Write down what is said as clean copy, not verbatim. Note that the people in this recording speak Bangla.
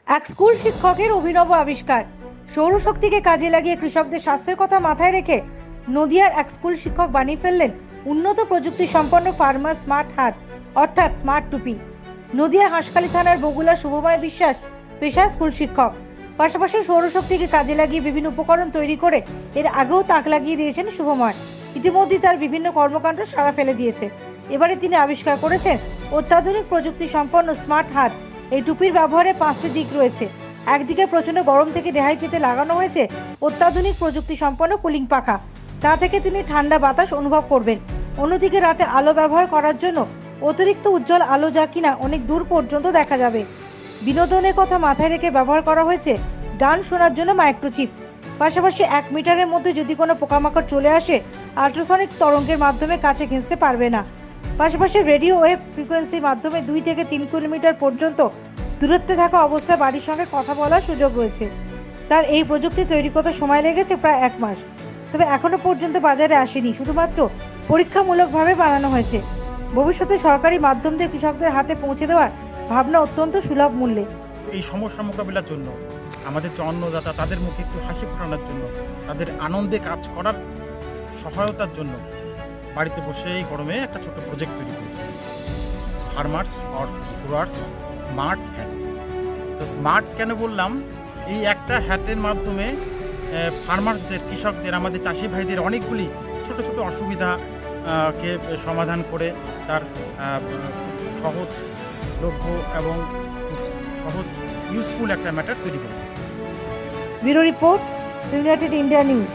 এক স্কুল শিক্ষকের অভিনব আবিষ্কার। সৌরশক্তিকে কাজে লাগিয়ে কৃষকদের স্বাস্থ্যের কথা মাথায় রেখে নদিয়ার এক স্কুল শিক্ষক বানিয়ে ফেললেন উন্নত প্রযুক্তি সম্পন্ন ফার্মার স্মার্ট হাত, অর্থাৎ স্মার্ট টুপি। নদিয়ার হাঁসখালি থানার বগুলা শুভময় বিশ্বাস পেশায় স্কুল শিক্ষক, পাশাপাশি সৌরশক্তিকে কাজে লাগিয়ে বিভিন্ন উপকরণ তৈরি করে এর আগেও তাক লাগিয়ে দিয়েছেন শুভময়। ইতিমধ্যে তার বিভিন্ন কর্মকাণ্ড সাড়া ফেলে দিয়েছে। এবারে তিনি আবিষ্কার করেছেন অত্যাধুনিক প্রযুক্তি সম্পন্ন স্মার্ট হাত। এই টুপির ব্যবহারে 5টি দিক রয়েছে। একদিকে প্রচন্ড গরম থেকে রেহাই পেতে লাগানো হয়েছে অত্যাধুনিক প্রযুক্তি সম্পন্ন কুলিং পাখা, তা থেকে তিনি ঠান্ডা বাতাস অনুভব করবেন। অন্যদিকে রাতে আলো ব্যবহার করার জন্য অতিরিক্ত উজ্জ্বল আলো, যা কিনা অনেক দূর পর্যন্ত দেখা যাবে। বিনোদনের কথা মাথায় রেখে ব্যবহার করা হয়েছে গান শোনার জন্য মাইক্রোচিপ। পাশাপাশি 1 মিটারের মধ্যে যদি কোনো পোকামাকড় চলে আসে, আল্ট্রাসনিক তরঙ্গের মাধ্যমে কাছে ঘেঁষতে পারবে না। পাশাপাশি রেডিও ওয়েভ ফ্রিকোয়েন্সির মাধ্যমে 2 থেকে 3 কিলোমিটার পর্যন্ত দূরত্বে থাকা অবস্থায় বাড়ির সঙ্গে কথা বলার সুযোগ রয়েছে। তার এই প্রযুক্তি তৈরি করতে সময় লেগেছে প্রায় 1 মাস, তবে এখনো পর্যন্ত বাজারে আসেনি, শুধুমাত্র পরীক্ষামূলকভাবে বানানো হয়েছে। ভবিষ্যতে সরকারি মাধ্যম দিয়ে কৃষকদের হাতে পৌঁছে দেওয়ার ভাবনা অত্যন্ত সুলভ মূল্যে। এই সমস্যা মোকাবিলার জন্য আমাদের যে অন্নদাতা, তাদের মুখে একটু হাসি ফোটানোর জন্য, তাদের আনন্দে কাজ করার সহায়তার জন্য বাড়িতে বসে এই গরমে একটা ছোট প্রজেক্ট তৈরি করেছে, farmers or growers smart hat. তো স্মার্ট কেন বললাম, এই একটা হ্যাটের মাধ্যমে ফার্মার্সদের, কৃষকদের, আমাদের চাষি ভাইদের অনেকগুলি ছোট ছোট অসুবিধাকে সমাধান করে তার সহজলভ্য এবং সহজ ইউজফুল একটা ম্যাটার তৈরি করেছে। Bureau report, United India news.